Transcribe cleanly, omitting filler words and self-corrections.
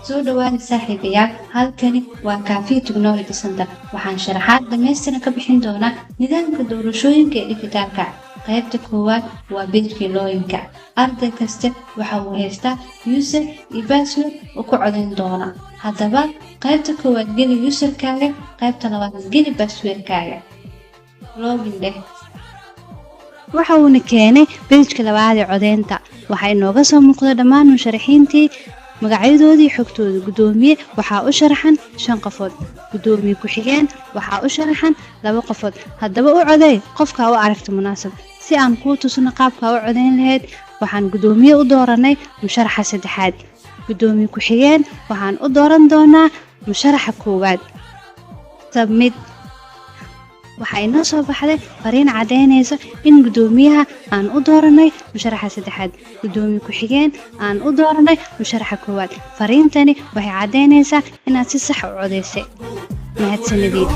soo dhawaada saaxiibayaal halkani waa Kaafiyo Technology Center waxaan sharaxaad dhameystiran ka bixin doonaa nidaamka doorashooyinka ee dhijitaalka qaybta koowaad waa page looyinka arday kasta waxa uu haystaa user iyo password oo ku codeyn doona haddaba qaybta koowaad geli userkaaga qaybta labaad geli passwordkaaga login leh waxa uuna keenay page-ka labaad ee codeynta waxa inooga soo muuqda dhammaan musharaxiintii magacyadoodii xogtooda gudoomiye waxaa u sharaxan 5 qofood gudoomiye ku xigeen waxaa u sharaxan 2 qofood haddaba u coday qofka u aragto munaasab si aan ku tusno qaabka u codeyn lahayd waxaan gudoomiye u dooranay musharaxa saddexaad gudoomiye ku xigeen waxaan u dooran doonaa musharaxa koowaad submit waxay noo soo baxday fariin cadeynaysa in gudoomiyaha aan u dooranay musharaxa saddexaad gudoomiye ku xigeen aan u dooranay musharaxa koowaad fariintani waxay cadeynaysaa inaad si sax u codeysay mahadsanidin